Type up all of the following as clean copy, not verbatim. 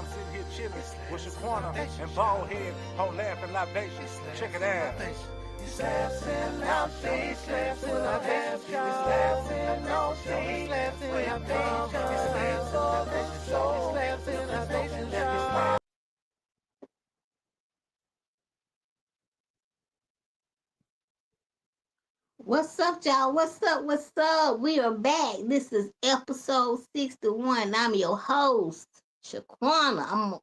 I'm sitting here chilling with Shaquena and Baldhead on laughing libations. Check it out. Slaps in our face, slaps in our face, slaps in our face, slaps in our face, slaps in our face. What's up, y'all? What's up? What's up? We are back. This is episode 61. I'm your host, Shaquena.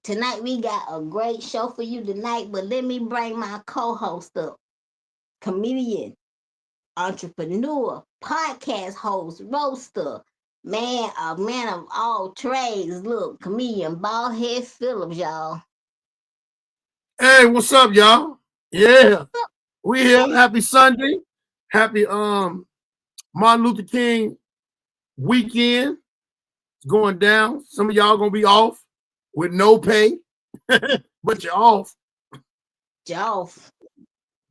Tonight we got a great show for you tonight, but let me bring my co-host up. Comedian, entrepreneur, podcast host, roaster, man, a man of all trades. Look, comedian Baldhead Phillips, y'all. Hey, what's up, y'all? Yeah, we here. Happy Sunday. Happy Martin Luther King weekend. It's going down. Some of y'all gonna be off with no pay, but you're off. You're off.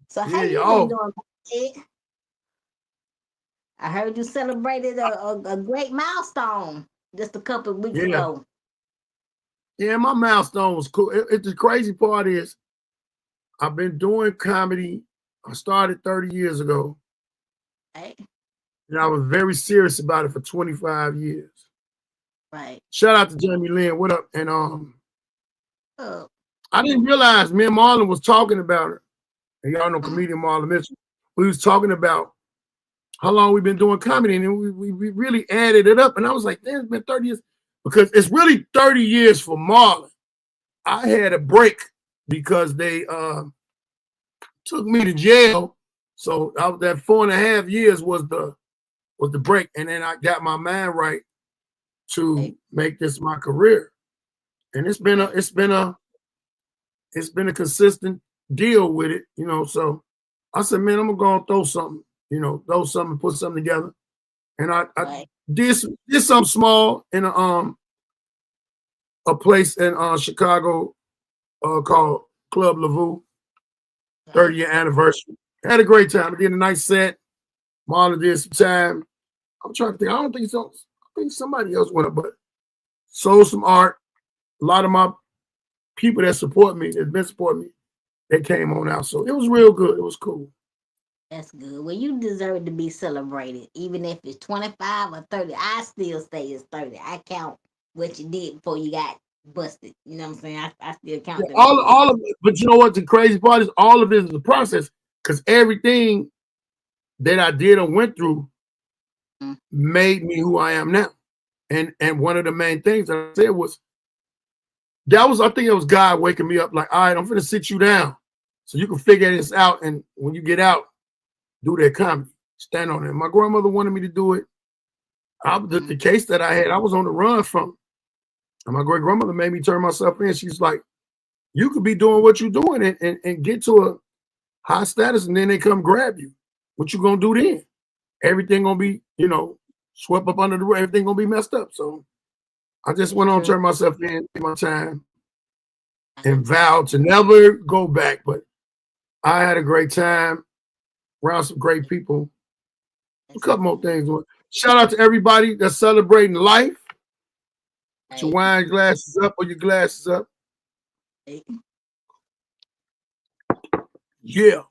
So how Yeah, you you're been off. doing, Baldhead? I heard you celebrated a great milestone just a couple of weeks Yeah, ago. yeah. My milestone was cool. The crazy part is I've been doing comedy. I started 30 years ago, Right, and I was very serious about it for 25 years. right. Shout out to Jamie Lynn. What up? And Oh, I didn't realize me and Marlon was talking about it. And y'all know comedian Marlon Mitchell. We was talking about how long we've been doing comedy, and we really added it up. And I was like, damn, it's been 30 years. Because it's really 30 years for Marlon. I had a break because they took me to jail. So that 4.5 years was the break. And then I got my mind right to make this my career. And it's been a consistent deal with it, So I said, man, I'm gonna go and throw something, put something together. And I right. did something small in a place in Chicago called Club Lavu, 30th anniversary. Had a great time. I did a nice set. Marlon did some time. I'm trying to think. I don't think so. I think somebody else went up, but sold some art. A lot of my people that support me, that's been supporting me, they came on out. So it was real good. It was cool. That's good. Well, you deserve to be celebrated, even if it's 25 or 30. I still say it's 30. I count what you did before you got busted. You know what I'm saying? I still Yeah, count them years. all of it. But you know what? The crazy part is all of it is a process because everything that I did and went through made me who I am now. And one of the main things that I said was I think it was God waking me up like, all right, I'm gonna sit you down so you can figure this out. And when you get out, do that comedy, stand on it. My grandmother wanted me to do it. The case that I had, I was on the run from. And my great grandmother made me turn myself in. She's like, you could be doing what you're doing and get to a high status, and then they come grab you. What you gonna do then? Everything gonna be, swept up under the rug. Everything gonna be messed up. So I just went on, turned myself in my time, and vowed to never go back. But I had a great time around some great people. A couple more things. Shout out to everybody that's celebrating life. Put your wine glasses up or your glasses up. Yeah.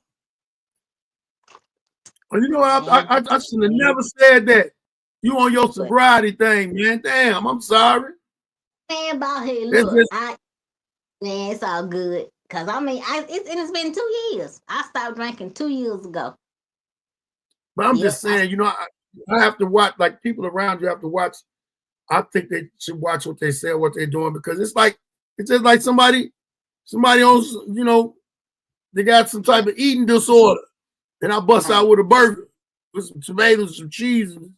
Well, you know what? I should have never said that. You on your sobriety thing, man. Damn, I'm sorry. Man, Baldhead, look, man, it's all good. Cause I mean, it's been 2 years. I stopped drinking 2 years ago. But I'm just saying, I have to watch, like people around you have to watch. I think they should watch what they say, what they're doing, because it's just like somebody else, they got some type of eating disorder. And I bust out with a burger with some tomatoes, some cheese, and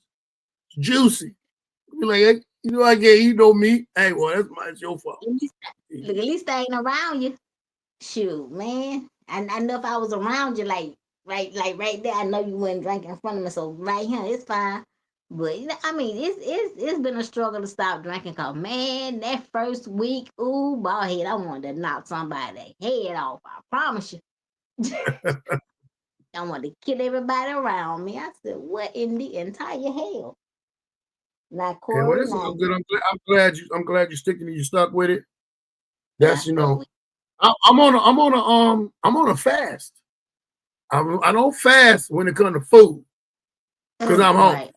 it's juicy. You're like, hey, I can't eat no meat. Hey, well, that's your fault. Look, at least I ain't around you. Shoot, man. I know if I was around you, like right there, I know you wouldn't drink in front of me. So right here, it's fine. But I mean, it's been a struggle to stop drinking. Cause man, that first week, ooh, Baldhead, I wanted to knock somebody's head off. I promise you. I wanted to kill everybody around me. I said, what in the entire hell? Not And well, Correy, this is not good. I'm glad you sticking to you stuck with it. yeah, That's I'm on a fast. I don't fast when it comes to food because I'm hungry.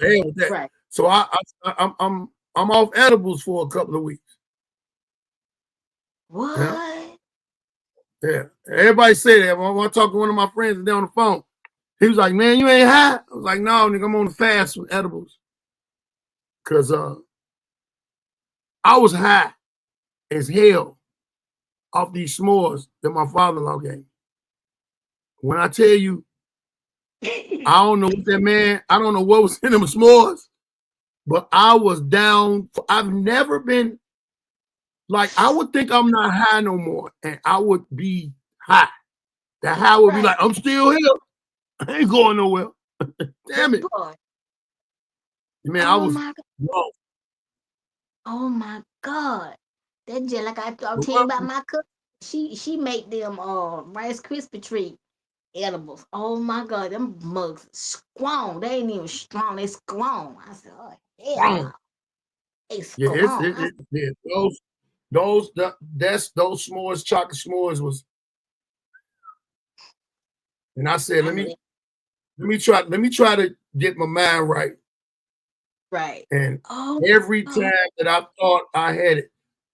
right, Hell with that. right. So I'm off edibles for a couple of weeks. Yeah, What? yeah. Everybody say that. When I talk to one of my friends and they're on the phone, he was like, "Man, you ain't high." I was like, "No, nigga, I'm on a fast with edibles." Cause I was high as hell off these s'mores that my father-in-law gave me. When I tell you, I don't know what that man, I don't know what was in them s'mores, but I was down. I've never been like, I would think I'm not high no more, and I would be high. That high would be like, I'm still here. I ain't going nowhere. Damn it. Boy. Man, I Oh was my God. wrong. Oh my God. That just like I'll tell you about my cook. She make them Rice Krispie treat edibles. Oh my God, them mugs strong. They ain't even strong. They strong. I said, oh hell no. They Yeah, strong. yeah. Those s'mores, chocolate s'mores was, and I said, I know that. let me try to get my mind right. Right. And Oh, every time that I thought I had it,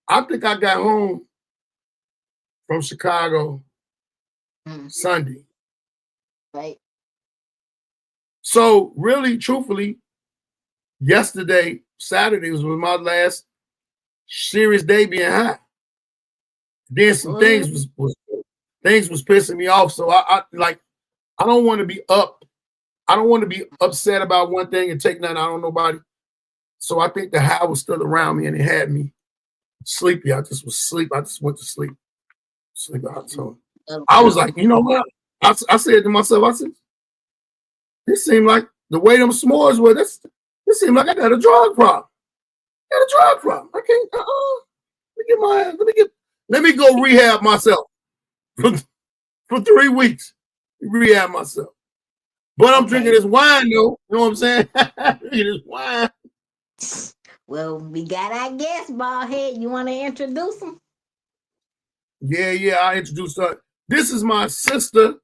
I think I got home from Chicago Sunday. right. So really, truthfully, yesterday, Saturday was my last serious day being high. Then some What? things was pissing me off. So I don't want to be up. I don't want to be upset about one thing and take nothing out on nobody. So I think the high was still around me and it had me sleepy. I just was asleep. I just went to sleep. Sleep out. So I was like, you know what? I said to myself, I said, this seemed like the way them s'mores were. This seemed like I got a drug problem. I got a drug problem. I can't. Let me go rehab myself for 3 weeks. Rehab myself. But I'm drinking this wine, though. You know what I'm saying? Drinking this wine. Well, we got our guest, Baldhead. You want to introduce him? Yeah, I introduced her. This is my sister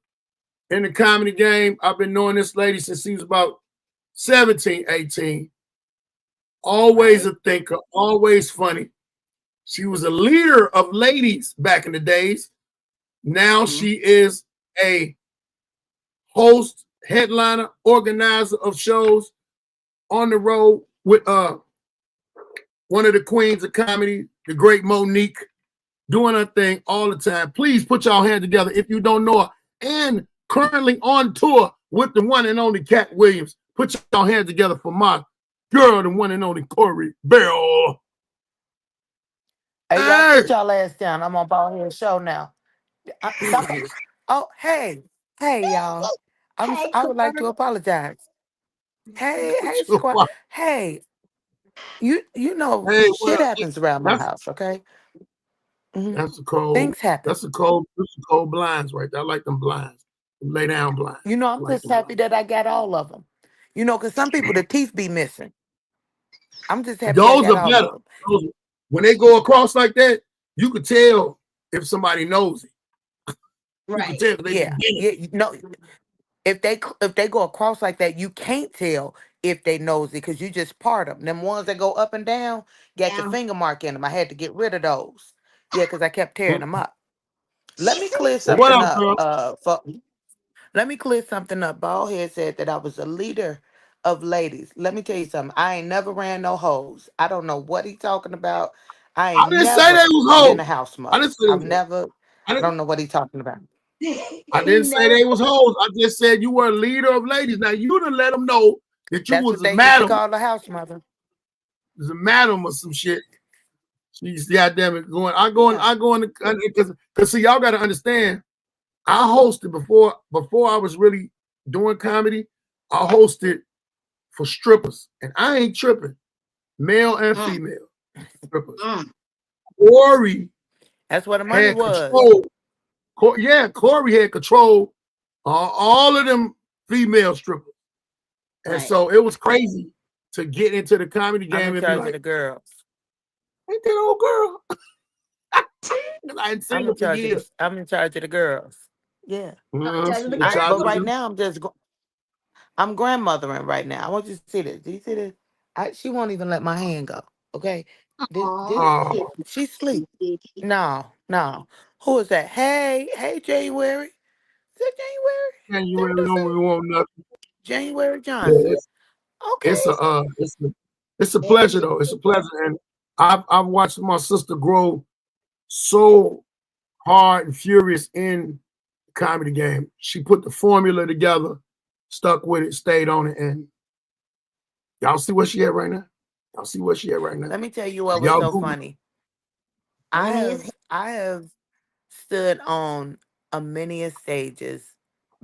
in the comedy game. I've been knowing this lady since she was about 17, 18. Always a thinker, always funny. She was a leader of ladies back in the days. Now she is a host, headliner, organizer of shows on the road with one of the queens of comedy, the great Monique, doing her thing all the time. Please put y'all hands together if you don't know her. And currently on tour with the one and only Cat Williams. Put y'all hands together for my girl, the one and only Correy Bell. Hey, y'all, sit y'all ass down. I'm on Baldhead show now. Stop. Oh, hey, y'all. Hey, I would like Correy. to apologize. Hey, squad. Hey, you know, Hey, shit happens around my that's house. Okay. that's a cold. Things happen. That's a cold blinds right there. I like them blinds. Them lay down blinds. You know, I'm like just happy that I got all of them. You know, because some people the teeth be missing. I'm just happy I Those got are all better. of them. When they go across like that, you could tell if somebody knows it. You could tell they Yeah. No, if they go across like that, you can't tell if they knows it because you just part them. Them ones that go up and down got the finger mark in them. I had to get rid of those. Yeah, because I kept tearing them up. Let me clear Well, what something up, up. girl? Let me clear something up. Baldhead said that I was a leader of ladies. Let me tell you something. I ain't never ran no hoes. I don't know what he talking about. I I ain't didn't say they never was been hoes. a house I mother. didn't say they I've was hoes. never. I I don't know what he talking about. I He didn't say never. they was hoes. I just said you were a leader of ladies. Now you done let them know that you That's was what a they used to madam. call a house mother. Was a madam or some shit. She's goddamn it going. I go in because see y'all got to understand. I hosted before I was really doing comedy. I hosted for strippers, and I ain't tripping, male and female strippers. Correy That's where the money had was. control. Correy had control all of them female strippers. And so it was crazy to get into the comedy I'm game in and be charge of like, the girls. ain't that old girl? 'Cause I hadn't seen her for years. I'm in charge of the girls. Yeah. Charge of the She in But charge of girls. right them. now I'm grandmothering right now. I want you to see this. Do you see this? She won't even let my hand go. Okay. This Oh, Oh, she's asleep. kitty. No, no. Who is that? Hey, January. Is that January? and Is you that what really that don't say? really want nothing. January Yeah, Johnson. it's Okay. a it's a Hey, pleasure though. It's a pleasure, and I've watched my sister grow so hard and furious in the comedy game. She put the formula together, stuck with it, stayed on it, and y'all see where she at right now. Y'all see where she at right now. Let me tell you what was Y'all so Google. funny. funny as hell. I have stood on a many of stages,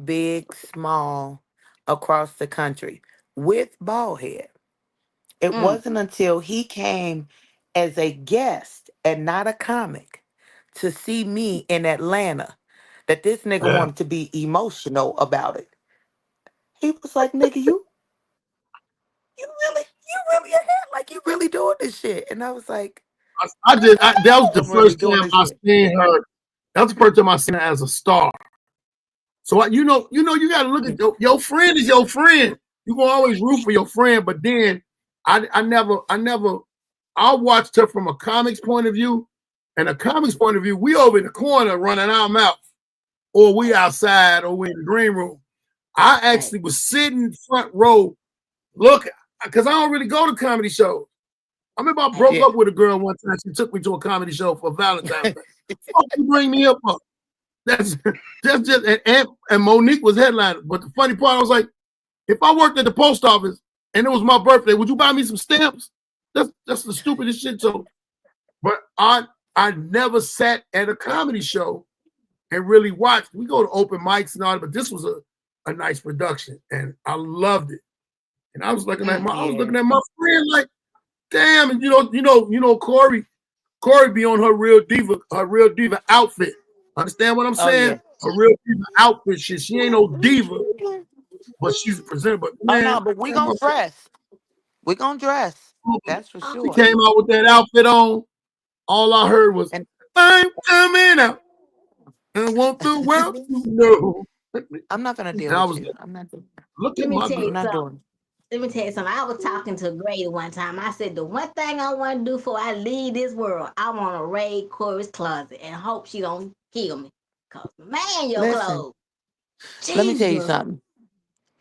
big, small, across the country with Baldhead. It Mm, wasn't until he came as a guest and not a comic to see me in Atlanta that this nigga Yeah. wanted to be emotional about it. He was like, nigga, you really ahead, like you really doing this shit. And I was like, That was the I'm really first doing time this I shit. seen her. That was the first time I seen her as a star. So you got to look at your friend is your friend. You gonna always root for your friend, but then I watched her from a comics point of view, and a comics point of view. We over in the corner running our mouth, or we hey, outside, or we in the green room. I hey, actually was sitting front row, look, because I don't really go to comedy shows. I remember I hey. broke Yeah. up with a girl one time. She took me to a comedy show for Valentine's Day. Fuck you bring me up for? That's that's just and Monique was headlining. But the funny part, I was like, if I worked at the post office and it was my birthday, would you buy me some stamps? That's the stupidest shit. So, but I never sat at a comedy show and really watched. We go to open mics and all that, but this was a nice production and I loved it. And I was looking at Mm. Yeah. my friend like, damn, and Correy. Correy be on her real diva outfit. Understand what I'm Oh saying? yeah. Her real diva outfit shit. She ain't no diva, but she's a presenter. But Oh man, no, but we man, gonna dress. We gonna dress. That's for Oh, she sure. came out with that outfit on. All I heard was, And I'm coming out and want the world to know. I'm not gonna deal And I with was you. like, I'm not doing. look at let me my tell I'm you girl. not something. doing. Let me tell you something. I was talking to Grady one time. I said the one thing I want to do before I leave this world, I want to raid Corey's closet and hope she don't kill me. Cause man, your Listen, clothes, let me tell you Jesus. something.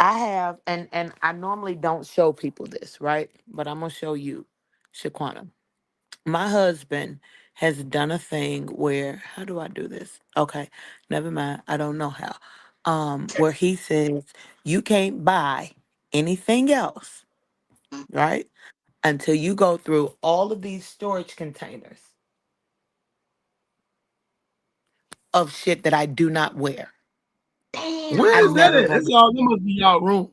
I have, and I normally don't show people this, right? But I'm gonna show you, Shaquana. My husband has done a thing where, how do I do this? Okay, never mind. I don't know how. Where he says you can't buy anything else, right? Until you go through all of these storage containers of shit that I do not wear. Where I is that Damn. never at? go. That's y'all. That must be y'all room.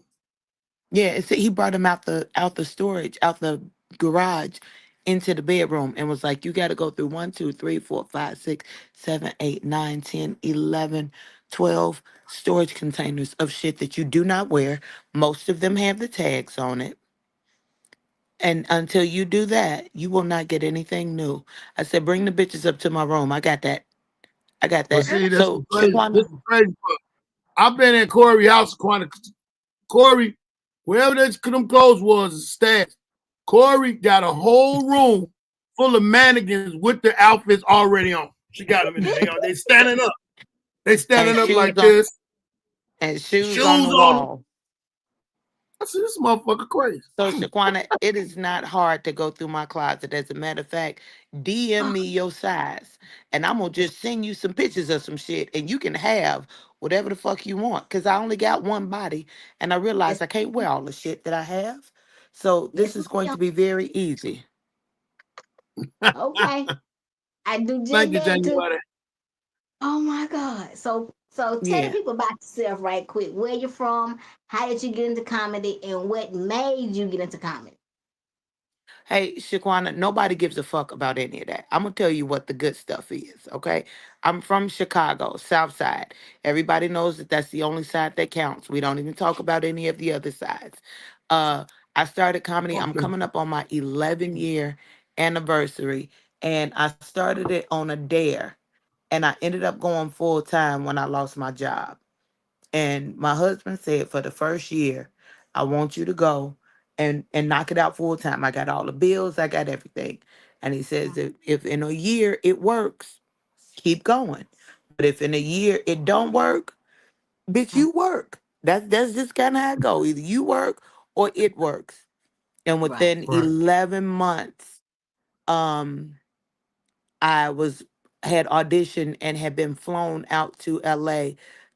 Yeah, he brought him out the storage, out the garage into the bedroom and was like, you gotta go through 1, 2, 3, 4, 5, 6, 7, 8, 9, 10, 11, 12 storage containers of shit that you do not wear. Most of them have the tags on it. And until you do that, you will not get anything new. I said, bring the bitches up to my room. I got that. I got But that. see, this is So crazy. This Shaquana, is crazy. I've been in Corey house, Corey, wherever them clothes was, stashed. Corey got a whole room full of mannequins with the outfits already on. She got them in there. They standing up. They and standing up shoes like on this, and shoes on shoes the on them. wall. I said, this motherfucker crazy. So, Shaquana, it is not hard to go through my closet. As a matter of fact, DM me your size, and I'm gonna just send you some pictures of some shit, and you can have whatever the fuck you want. Cause I only got one body, and I Yes, realize I can't wear all the shit that I have. So yes, this is going ma'am. to be very easy. Okay. I do just Thank you, that too. January. Oh my God. So tell the Yeah. people about yourself right quick. Where you from? How did you get into comedy? And what made you get into comedy? Hey, Shaquana, nobody gives a fuck about any of that. I'm gonna tell you what the good stuff is, okay? I'm from Chicago, South Side. Everybody knows that that's the only side that counts. We don't even talk about any of the other sides. Uh, I started comedy. I'm Okay. coming up on my 11-year anniversary, and I started it on a dare, and I ended up going full time when I lost my job. And my husband said, for the first year, I want you to go and knock it out full time. I got all the bills, I got everything. And he says, if in a year it works, keep going. But if in a year it don't work, bitch, you work. That's just kind of how it go. Either you work or it works. And Right. within Right. 11 months, um, I was had auditioned and had been flown out to LA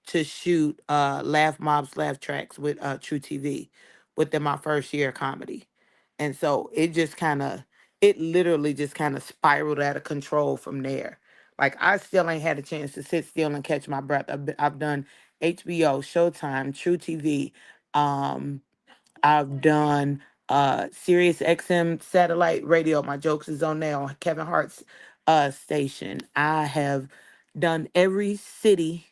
to shoot Laugh Mobs Laugh Tracks with True TV within my first year of comedy. And so it literally just kind of spiraled out of control from there. Like I still ain't had a chance to sit still and catch my breath. I've done HBO, Showtime, True TV. Um, I've done Sirius XM satellite radio. My jokes is on there on Kevin Hart's station. I have done every city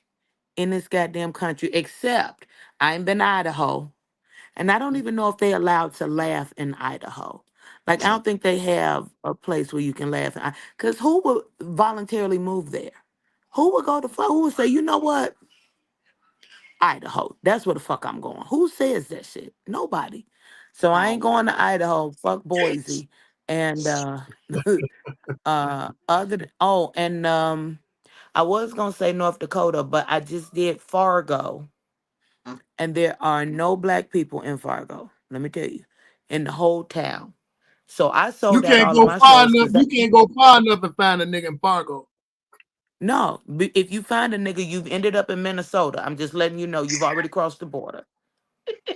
in this goddamn country except I ain't been to Idaho. And I don't even know if they allowed to laugh in Idaho. Like I don't think they have a place where you can laugh. Because who would voluntarily move there? Who would go to who would say, you know what? Idaho. That's where the fuck I'm going. Who says that shit? Nobody. So I ain't Right. going to Idaho. Fuck Boise. And other than, oh, and I was gonna say North Dakota, but I just did Fargo, and there are no black people in Fargo. Let me tell you, in the whole town. So I You sold out can't all of go my far shows enough. because You can't go far enough and find a nigga in Fargo. no, if you find a nigga, you've ended up in Minnesota. I'm just letting you know you've already crossed the border.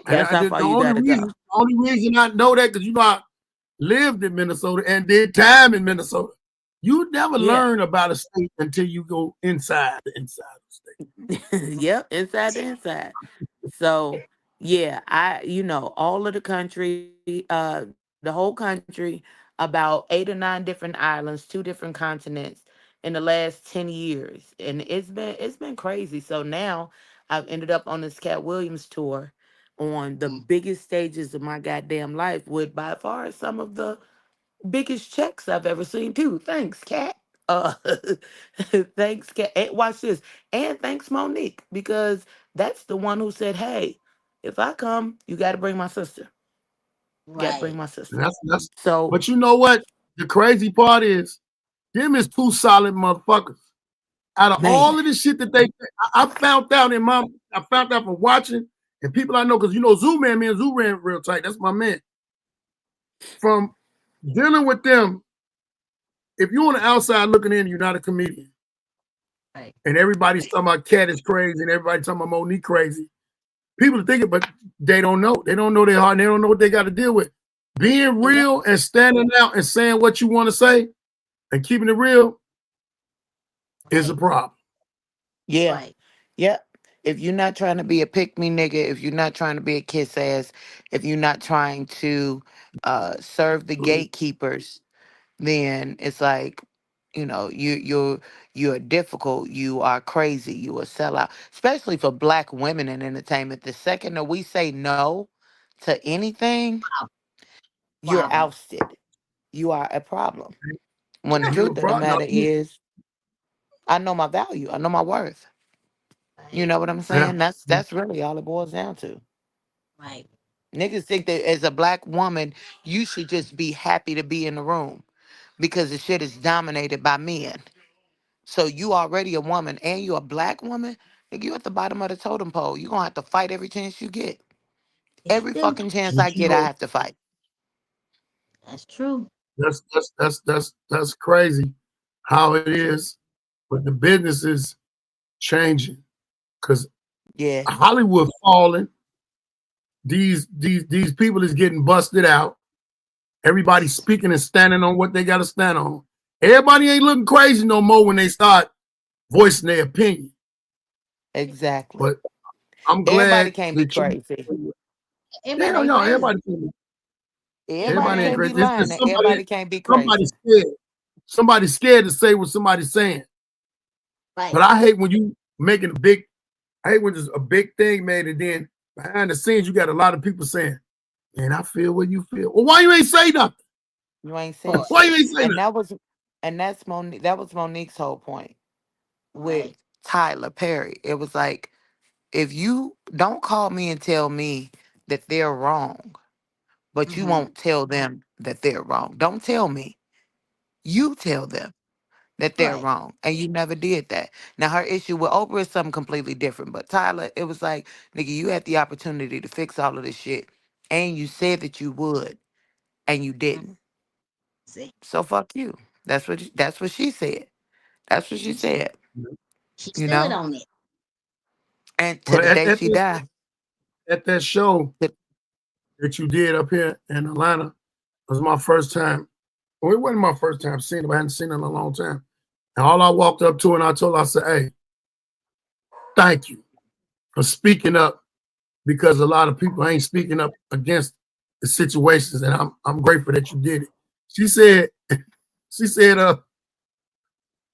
And That's how far the you gotta go. only reason I know that because you know I lived in Minnesota and did time in Minnesota. You never Yeah. learn about a state until you go inside the state. Yep, inside the inside. So yeah, all of the country, the whole country, about 8 or 9 different islands, 2 different continents in the last 10 years. And it's been crazy. So now I've ended up on this Cat Williams tour on the biggest stages of my goddamn life with by far some of the biggest checks I've ever seen too. Thanks, Cat. Uh, thanks, Cat. And watch this. And thanks, Monique, because that's the one who said, "Hey, if I come, you got to bring my sister. You got to bring Right. my And sister." that's So, but you know what? The crazy part is them is two solid motherfuckers. Out of man, all of the shit that I I found out from watching and people I know, because you know Zoo Man, me and Zoo ran real tight. That's my man. From dealing with them, if you're on the outside looking in, you're not a comedian. Right. And everybody's talking about Cat is crazy and everybody's talking about Monique crazy. People are thinking, but they don't know. They don't know their heart and they don't know what they got to deal with. Being Right. real and standing out and saying what you want to say and keeping it real is a Right. problem. yeah, Right. yeah. If you're not trying to be a pick me nigga, if you're not trying to be a kiss ass, if you're not trying to serve the gatekeepers, then it's like, you're difficult, you are crazy, you a sellout, especially for black women in entertainment. The second that we say no to anything, you're Problem. ousted. You are a problem. When the And you a truth of the problem. No, matter is, I know my value, I know my worth. You Right. know what I'm yeah. saying? That's really all it boils down to. Right. Niggas think that as a black woman, you should just be happy to be in the room because the shit is dominated by men. So you already a woman and you a black woman, nigga, you at the bottom of the totem pole. You gonna have to fight every chance you get. Yeah, Every do. fucking chance But I you get, I know, have to fight. That's true. that's crazy how it is. But the business is changing because Yeah, Hollywood falling. These people is getting busted out. Everybody speaking and standing on what they got to stand on. Everybody ain't looking crazy no more when they start voicing their opinion. exactly. But I'm Everybody glad can't be that you. crazy. Yeah, Everybody no, ain't no, crazy. Everybody everybody ain't can't be crazy. It's lying. just And everybody can't be crazy. somebody's scared. Somebody's scared to say what somebody's saying. Right. But I hate when you making a big. I hate when there's a big thing made and then behind the scenes you got a lot of people saying, And I feel what you feel. Well, why you ain't say nothing? You ain't said Part. Why you shit. ain't say And nothing? that's Monique. That was Monique's whole point with Right. Tyler Perry. It was like, if you don't call me and tell me that they're wrong, but you Mm-hmm. won't tell them that they're wrong. Don't tell me. You tell them that they're Right. wrong. And you never did that. Now her issue with Oprah is something completely different. But Tyler, it was like, nigga, you had the opportunity to fix all of this shit. And you said that you would, and you Mm-hmm. didn't. See, So fuck you. That's what she said. That's what she she said. she You stood know? on it. And to Well, the day she died. at that show it- that you did up here in Atlanta was my first time. Well, it wasn't my first time seeing it, but I hadn't seen it in a long time. And all I walked up to her and I told her, I said, hey, thank you for speaking up because a lot of people ain't speaking up against the situations. And I'm grateful that you did it. She said, she said,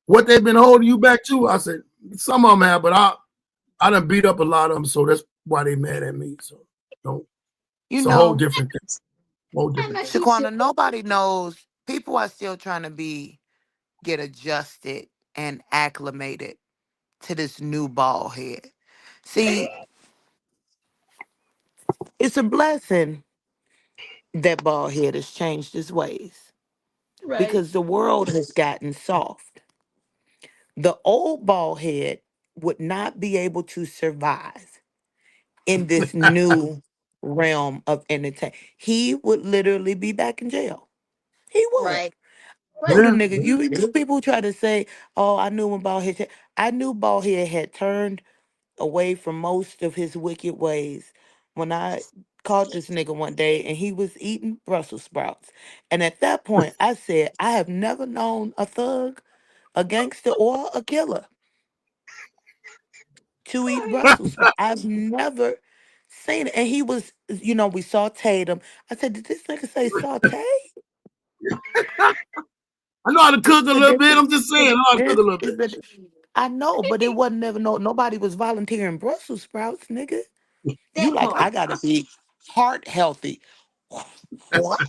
what they've been holding you back to? I said, some of them have, but I done beat up a lot of them, so that's why they mad at me. So don't. You It's a whole know, different thing. Whole I different know thing. she should. Shaquana, nobody knows. People are still trying to get adjusted and acclimated to this new ball head. See, it's a blessing that bald head has changed his ways Right. because the world has gotten soft. The old bald head would not be able to survive in this new realm of entertainment. He would literally be back in jail. He would. Right. Told Right. the Yeah. nigga, you people who try to say, "Oh, I knew when Baldhead." I knew Baldhead had turned away from most of his wicked ways when I caught this nigga one day and he was eating Brussels sprouts. And at that point, I said, I have never known a thug, a gangster, or a killer to eat Brussels sprouts. I've never seen it. And he was, we sauteed him. I said, did this nigga say saute? I know how to cook a Said, little bit. I'm just saying, I know how to cook a this little is bit. the, I know, but it wasn't never nobody was volunteering Brussels sprouts, nigga. You That like, part. I gotta be heart healthy. What?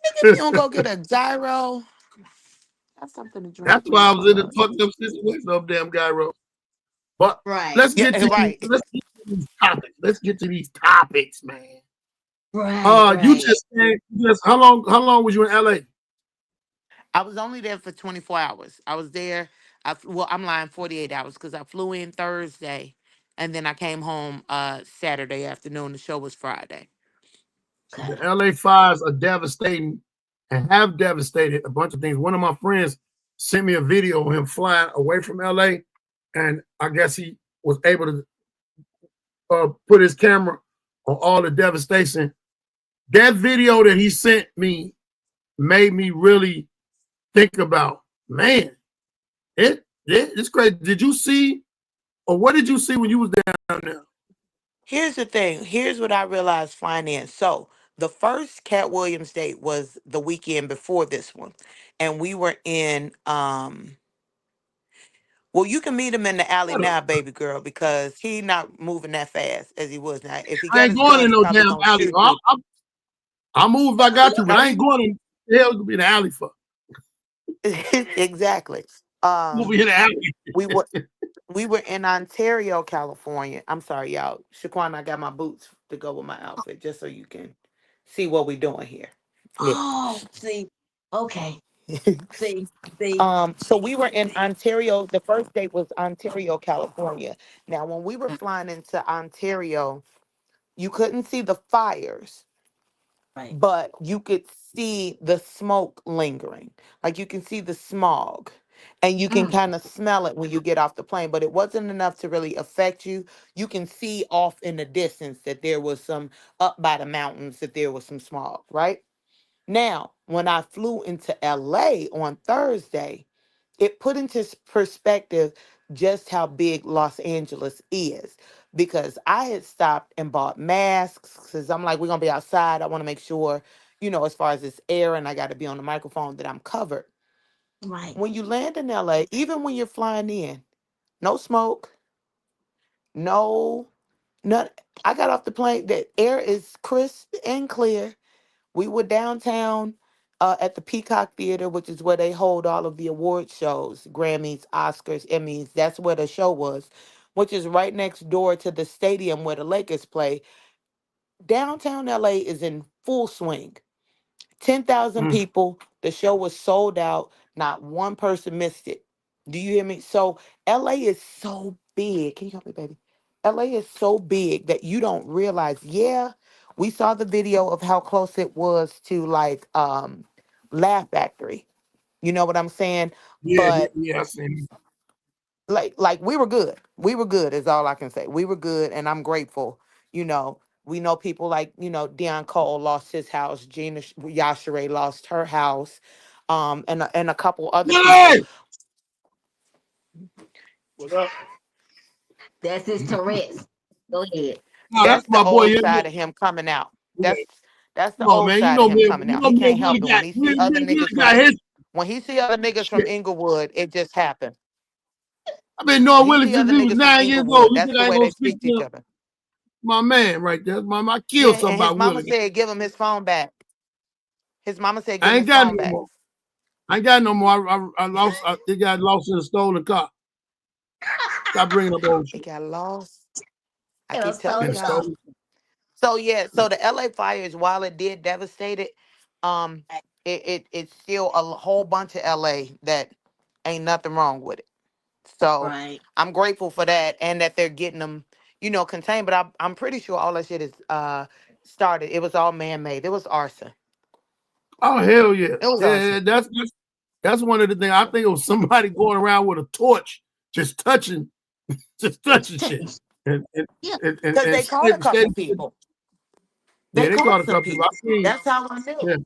If you don't go get a gyro, that's something to drink That's why to I was for in this us. fucked up situation of damn guy wrote. But Right. let's Yeah, get to these, right. let's get to these topics. Let's get to these topics, man. Right. You Right. just said just how long was you in LA? I was only there for 24 hours. I was there. Well, I'm lying, 48 hours because I flew in Thursday, and then I came home Saturday afternoon. The show was Friday. So Okay. the LA fires are devastating and have devastated a bunch of things. One of my friends sent me a video of him flying away from LA, and I guess he was able to put his camera on all the devastation. That video that he sent me made me really think about, man, it's crazy. Did you see, or what did you see when you was down there? Here's the thing. Here's what I realized flying in. So the first Cat Williams date was the weekend before this one, and we were in. Well, you can meet him in the alley now, baby girl, because he not moving that fast as he was now. If he I got ain't his going gun, in he no probably damn gonna alley. shoot you. I'll move if I got to, but Now I ain't we going in. The hell could be in the alley for? exactly. We'll Um, be in the alley. we were we were in Ontario, California. I'm sorry, y'all. Shaquan, I got my boots to go with my outfit, just so you can see what we doing here. Yeah. Oh, see. Okay. See. See. So we were in Ontario. The first date was Ontario, California. Now, when we were flying into Ontario, you couldn't see the fires, Right. but you could see the smoke lingering. Like you can see the smog. And you can Mm. kind of smell it when you get off the plane, but it wasn't enough to really affect you. You can see off in the distance that there was some up by the mountains, that there was some smog, right? Now, when I flew into LA on Thursday, it put into perspective just how big Los Angeles is because I had stopped and bought masks because I'm like, we're going to be outside. I want to make sure, as far as this air and I got to be on the microphone that I'm covered. Right. When you land in LA, even when you're flying in, no smoke, no Not, I got off the plane. The air is crisp and clear. We were downtown at the Peacock Theater, which is where they hold all of the award shows, Grammys, Oscars, Emmys. That's where the show was, which is right next door to the stadium where the Lakers play. Downtown LA is in full swing. 10,000 Mm. people. The show was sold out. Not one person missed it. Do you hear me? So LA is so big. Can you help me, baby? LA is so big that you don't realize. Yeah, we saw the video of how close it was to like Laugh Factory. You know what I'm saying? Yeah, yeah, But yeah. I seen like we were good. We were good is all I can say. We were good, and I'm grateful. You know, we know people like, Deion Cole lost his house, Gina Yashere lost her house, and a couple other people. it. What up? That's his Tourette's. Go ahead. No, that's That's the my boy. old Yeah, side of him coming out. yeah. That's the Come on, old man. side of him coming You out. know He me can't and Willie help it when got he we, see other we really niggas from got his shit. Inglewood. It just happened. I've been When knowing he Willie see since other he was niggas from 9 years old. Inglewood, You that's think the I ain't way gonna they speak speak to to each him? other. My man right there. I Yeah, killed and something his about mama Willie. said give him his phone back. His mama said give I him ain't his got phone no back. more. I ain't got no more. I lost. It got lost in a stolen car. Stop bringing up old It shit. got lost. I You know, keep telling In a stolen y'all. car. stolen So yeah, so the LA fires, while it did devastate it, um, it's still a whole bunch of LA that ain't nothing wrong with it. So Right. I'm grateful for that, and that they're getting them, contained. But I'm pretty sure all that shit is started. It was all man made. It was arson. Oh hell yeah. It was Yeah, arson. that's one of the things. I think it was somebody going around with a torch, just touching shit. And Yeah, Because they caught a couple steady. people. They Yeah, they caught caught a some couple people. I people. seen. That's how I knew. Yeah.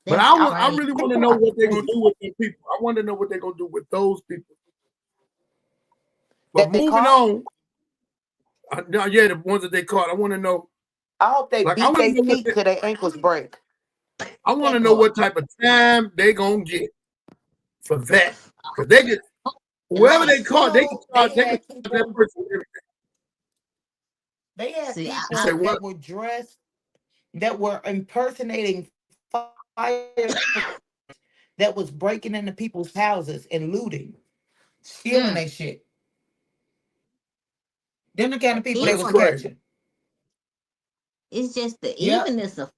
But that's I right. really want to know what they're gonna do with them people. I want to know what they're gonna do with those people. But That they moving caught. on, yeah, the ones that they caught. I want to know, I hope they like, I beat want to their know feet till their ankles break. I want to That know part. what type of time they gonna get for that, because they could whoever they Life. caught, They they could had charge that people. person everything. They had See, You say people what? that were dressed, that were impersonating firefighters, that was breaking into people's houses and looting, stealing mm, their shit. Them the kind of people they That's was even crazy. catching. it's just the Yep. evenness of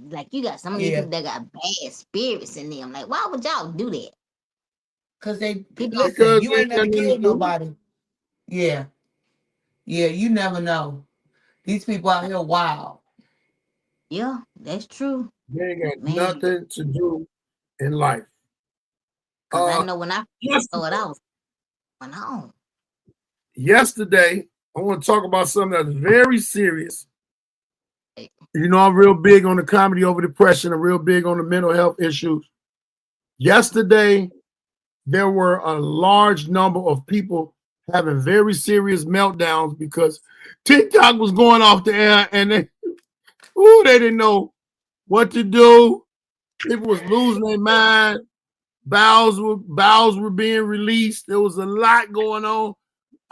like you got some of these Yeah. people that got bad spirits in them. Like, why would y'all do that? Cause they People don't. listen. Because You they ain't ain't got never nothing to killed do. nobody. Yeah. Yeah. You never know. These people out here wild. Yeah, that's true, They ain't got man. nothing to do in life. Cause I Uh, know when I yesterday, thought I was going home. yesterday, I want to talk about something that's very serious. Like, You know, I'm real big on the comedy over depression. I'm real big on the mental health issues. Yesterday, there were a large number of people having very serious meltdowns because TikTok was going off the air and they didn't know what to do. People was losing their mind. Bowels were being released. There was a lot going on.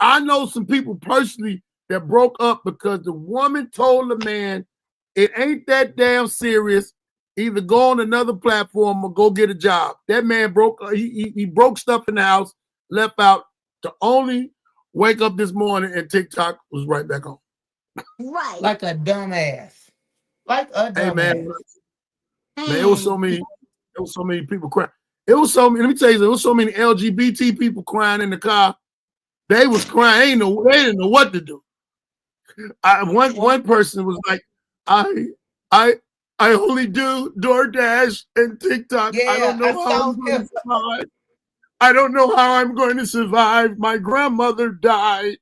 I know some people personally that broke up because the woman told the man, it ain't that damn serious. Either go on another platform or go get a job. That man broke. He broke stuff in the house, left out to only wake up this morning and TikTok was right back on. right, Like a dumbass. Like a Hey man, dumbass. man, it was man. so many. It was so many people crying. It was so many. Let me tell you, there was so many LGBT people crying in the car. They was crying. They didn't know what to do. One person was like, I I I only do DoorDash and TikTok. I Yeah, don't I know how saw I'm going him. to survive. I don't know how I'm going to survive. My grandmother died,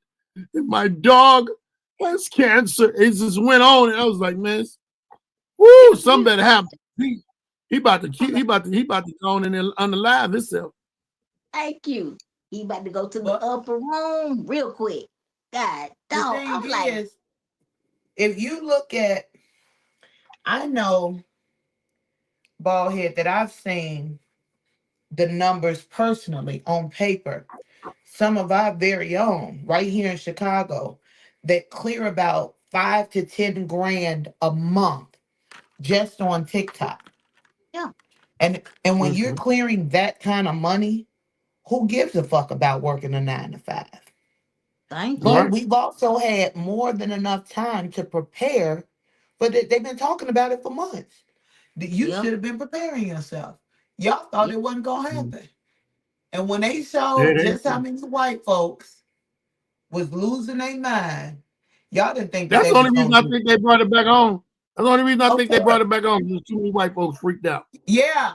and my dog has cancer. It just went on, and I was like, man, woo, something You better happen. He about to go on and unalive himself. thank you. He about to go to the But upper room real quick. God, the dog. thing I'm like, is, if you look at, I know, Baldhead, that I've seen the numbers personally on paper. Some of our very own right here in Chicago. that clear about 5 to 10 grand a month just on TikTok. Yeah. And when you're Mhm. clearing that kind of money, who gives a fuck about working a 9 to 5? Thank you. But Right. we've also had more than enough time to prepare for that. They've been talking about it for months. You Yep. should have been preparing yourself. Y'all thought Yep. it wasn't gonna Mhm. happen. And when they Yeah, showed they, just how many white folks was losing their mind, y'all didn't think that that's they the only was reason gonna I do. think they brought it back on. That's the only reason I Of think they course. brought it back on. Because too many white folks freaked out. Yeah.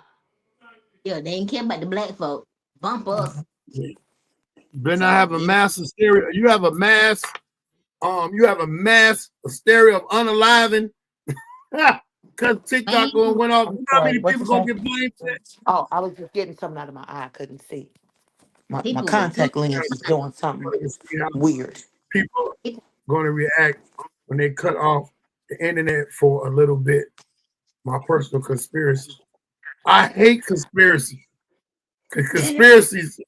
Yeah. They ain't care about the black folk. Bump us. Yeah. You better not So have a yeah. mass hysteria. You have a mass hysteria of unaliving. Because Man, TikTok going went off. I'm You know how sorry. many What people you gonna say? get blamed for that? Oh, I was just getting something out of my eye. I couldn't see. My people with good contact lens is doing something You see how weird. people people. gonna react when they cut off the internet for a little bit. My personal conspiracy. I hate conspiracy. Conspiracies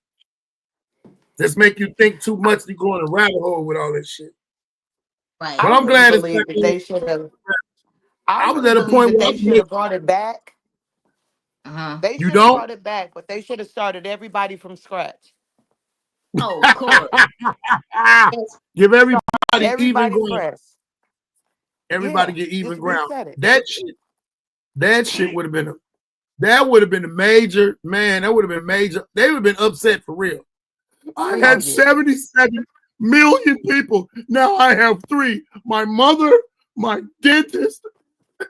just make you think too much. You go in a rabbit hole with all this shit. Right. But I I'm really glad it's believe that happening. they should have. I I was really at a believe point that where I they was should making, have brought it back. Uh-huh. They you should have don't brought it back, but they should have started everybody from scratch. Oh, Corey. Yes. give everybody even Everybody ground. fresh. Everybody Yeah, get even just ground. reset it. That shit would have been a major man. That would have been major. They would have been upset for real. I Oh had yeah. 77 million people. Now I have three: my mother, my dentist, Oh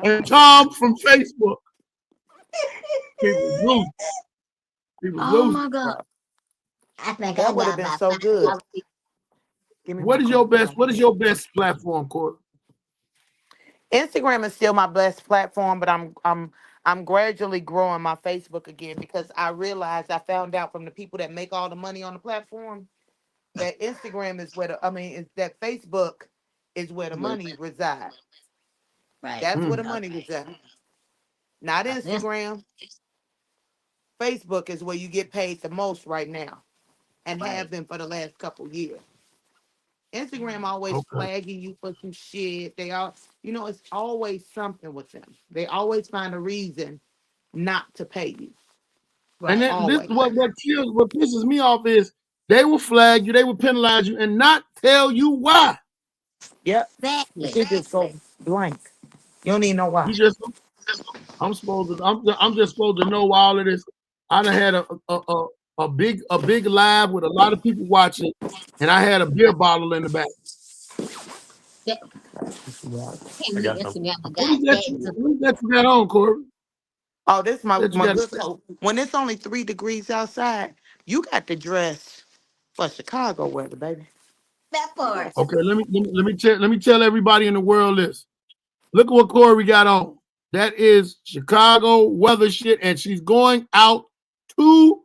and my goodness. Tom from Facebook. People lose. People Oh lose. my God. Bro, I think I that would have got been about so five good. thousand people. Give me my What is your card. best? What is your best platform, Corey? Instagram is still my best platform, but I'm gradually growing my Facebook again because I realized I found out from the people that make all the money on the platform that Instagram is where that Facebook is where the money resides. Right. That's where the Mm, money resides. Not This Instagram. Facebook is where you get paid the most right now and have right. been for the last couple years. Instagram always okay. flagging you for some shit. It's always something with them. They always find a reason not to pay you. And Right. then this Always. what pisses me off is they will flag you, they will penalize you, and not tell you why. Yep. But Exactly. you just go blank. You don't even know why. You just I'm just supposed to know all of this. I done had a big live with a lot of people watching, and I had a beer bottle in the back. Yeah. Yeah. Can't believe Instagram What got is that? that to What is that you got on, Corey? Oh, this is my, That you my got? good coat. When it's only 3 degrees outside, you got to dress for Chicago weather, baby. that part. Okay, let me tell everybody in the world this. Look at what Corey got on. That is Chicago weather shit, and she's going out to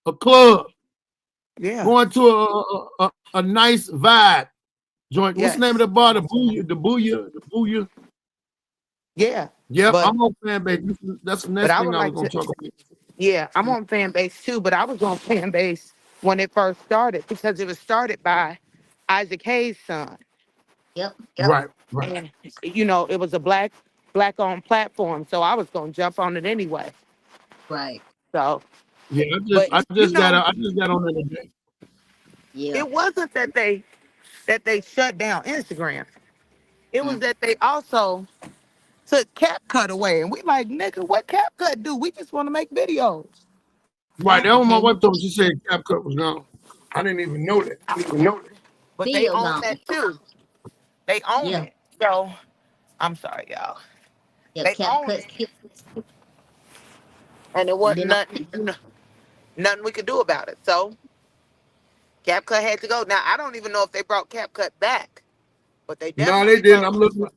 a club, Yeah. going to a nice vibe joint. What's the name of Yes. the bar? The Booyah. Yeah. Yep, But I'm on fan base. That's the but next I thing would I was like gonna to. talk about. Yeah, I'm on fan base too, but I was on fan base when it first started because it was started by Isaac Hayes' son. Yep. Right, right. And it was a black owned platform, so I was gonna jump on it anyway. Right. So, Yeah, I just but I just got I just got on it today. Yeah. it wasn't that they shut down Instagram. It was Mm. that they also took CapCut away, and we like, nigga, what CapCut do? We just want to make videos. Right, that was my Okay. wife told me. She said CapCut was gone. I didn't even know that. But they Still own gone. that too. They own Yeah. it. So I'm sorry, y'all. Yep. They Cap own cuts it, kill. and it And wasn't then nothing we could do about it. So CapCut had to go. Now I don't even know if they brought CapCut back, but they No, they definitely didn't. brought.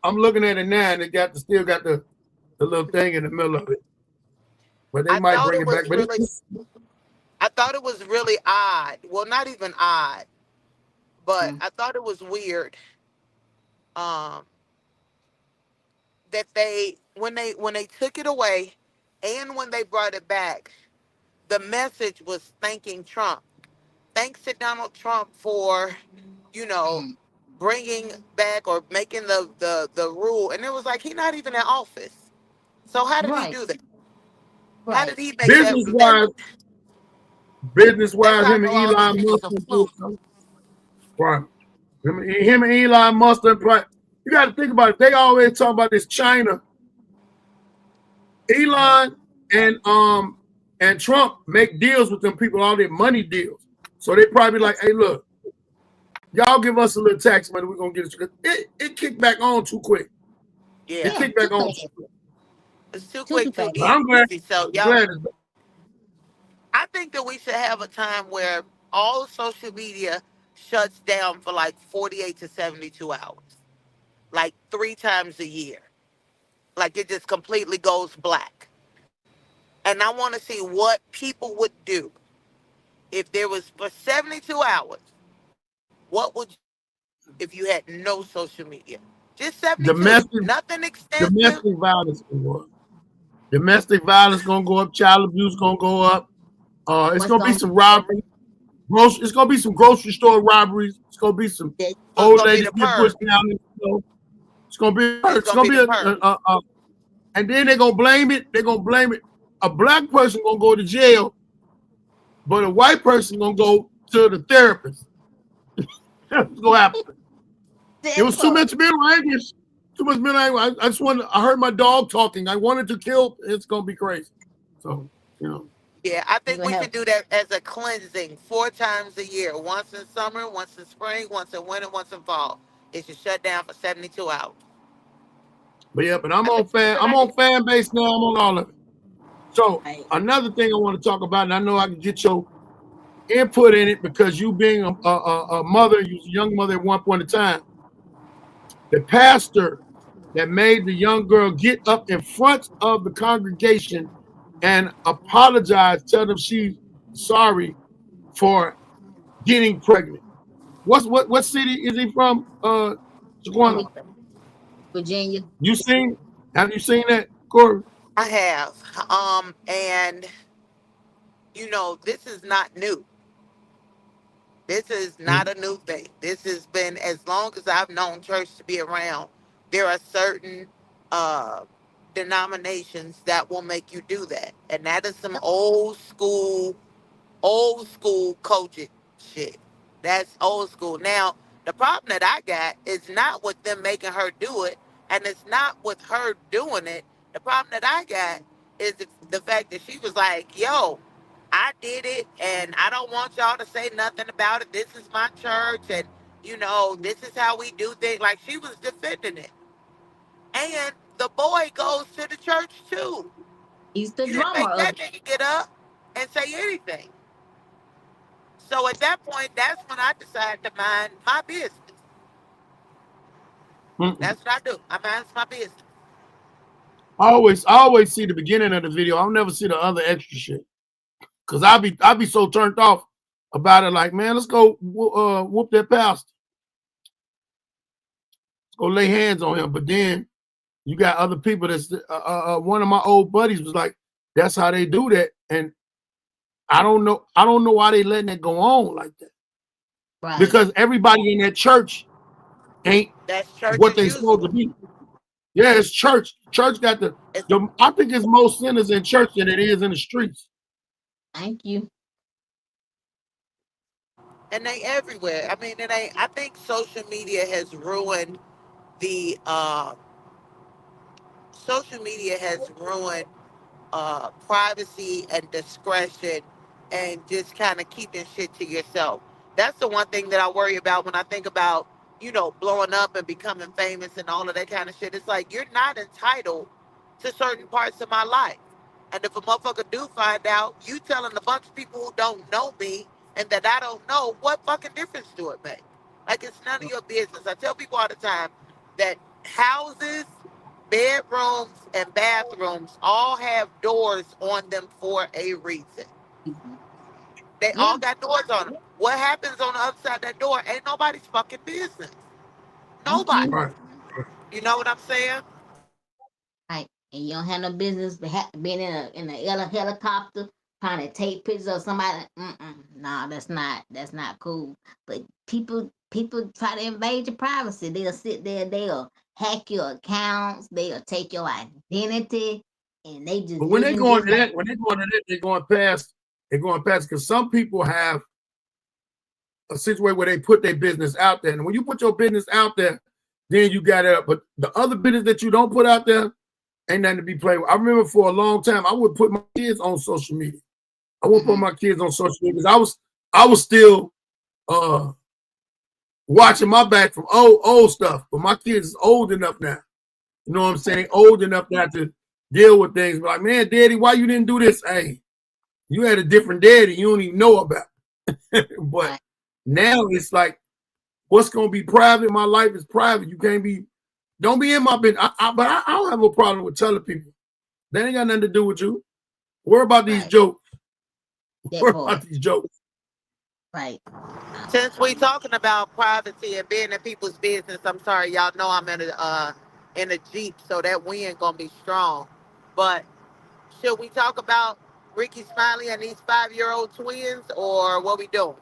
I'm looking at it now, and it still got the little thing in the middle of it. But they I might thought bring it it back. was But really, I thought it was really odd. Well, not even odd, but mm, I thought it was weird. Um, that when they took it away, and when they brought it back, the message was thanking Trump thanks to Donald Trump for, you know, bringing back or making the rule. And it was like, he's not even in office. So how did he Right. do that? How Right. did he make that? Business wise, business That's wise, how I him and know all this Elon shit was Musk a and do fluke. something. Right. Him and Elon Musk and you got to think about it. They always talk about this China. Right. Elon and Trump make deals with them people, all their money deals. So they probably like, hey, look, y'all give us a little tax money, we're gonna get it. It kicked back on too quick. It Yeah, Yeah. kicked Too back on too fast. quick. it's too Too quick, too fast. But I'm glad. easy. So I'm y'all, glad it's back. I think that we should have a time where all social media shuts down for like 48 to 72 hours, like 3 times a year. Like it just completely goes black. And I want to see what people would do if there was for 72 hours. What would you do if you had no social media? Just 72. Domestic Nothing extensive. domestic violence gonna go up. Domestic violence gonna go up. Child abuse gonna go up. It's What's gonna be going some robberies. It's gonna be some grocery store robberies. It's gonna be some on? So it's old gonna be ladies the get pushed purge. down in the snow. It's gonna be. It's It's gonna gonna be be the purge. and then they're gonna blame it. They're gonna blame it. A black person gonna go to jail, but a white person gonna go to the therapist. That's what's gonna happen. It That was too part. much mental anguish. Too much mental anguish. I just wanted. I heard my dog talking. I wanted to kill. It's gonna be crazy. So you know. Yeah, I You're think gonna we have should do that as a cleansing 4 times a year. Once in summer, once in spring, once in winter, once in fall. It should shut down for 72 hours. But yeah, but I'm I think on it's a fan. good I'm idea. on fan base now. I'm on all of it. So right. another thing I want to talk about, and I know I can get your input in it because you being a mother, you was a young mother at one point in time. The pastor that made the young girl get up in front of the congregation and apologize, tell them she's sorry for getting pregnant. What city is he from? From Shaquana? Virginia. You seen? Have you seen that, Corey? I have. And this is not new. This is not Mhm. a new thing. This has been as long as I've known church to be around. There are certain uh, denominations that will make you do that, and that is some old school coaching shit. That's old school. Now, the problem that I got is not with them making her do it, and it's not with her doing it. The problem that I got is the fact that she was like, yo, I did it, and I don't want y'all to say nothing about it. This is my church, and, this is how we do things. Like, she was defending it. And the boy goes to the church, too. He's the You didn't drummer make of that it. nigga get up and say anything. So at that point, that's when I decided to mind my business. Mm-mm. That's what I do. I mind my business. I always see the beginning of the video. I'll never see the other extra shit because I be so turned off about it. Like, man, let's go whoop that pastor. Let's go lay hands on him. But then you got other people. That's one of my old buddies was like, that's how they do that, and I don't know. I don't know why they letting it go on like that Right. because everybody in that church ain't That's church what as they supposed to usual. be. Yeah, it's church. Church got It's, I think it's more sinners in church than it is in the streets. Thank you. and they everywhere. I mean, it ain't. I think social media has ruined the. Social media has ruined privacy and discretion and just kind of keeping shit to yourself. That's the one thing that I worry about when I think about, blowing up and becoming famous and all of that kind of shit. It's like you're not entitled to certain parts of my life. And if a motherfucker do find out, you telling a bunch of people who don't know me and that I don't know, what fucking difference do it make? Like it's none of your business. I tell people all the time that houses, bedrooms, and bathrooms all have doors on them for a reason. Mhm. They Yeah. all got doors on them. What happens on the other side of that door ain't nobody's fucking business. Thank Nobody. you. Right. You know what I'm saying? Right. And you don't have no business being in a helicopter, trying to take pictures of somebody. Nah, that's not cool. But people try to invade your privacy. They'll sit there, they'll hack your accounts, they'll take your identity, and they just But when they living go this into that, they're going past because some people have a situation where they put their business out there. And when you put your business out there, then you got it. But the other business that you don't put out there ain't nothing to be played with. I remember for a long time, I would put my kids on social media. I wouldn't put my kids on social media because I was still watching my back from old stuff. But my kids is old enough now. You know what I'm saying? Old enough now to deal with things. But like, man, daddy, why you didn't do this? Hey, you had a different daddy you don't even know about. But now it's like, what's going to be private? My life is private. You can't be, don't be in my business. But I don't have a problem with telling people. That ain't got nothing to do with you. Worry about these jokes. Worry about these jokes. Right. Since we talking about privacy and being in people's business, I'm sorry, y'all know I'm in a Jeep, so that wind gonna be strong. But should we talk about Ricky Smiley and these 5-year-old twins, or what we doing?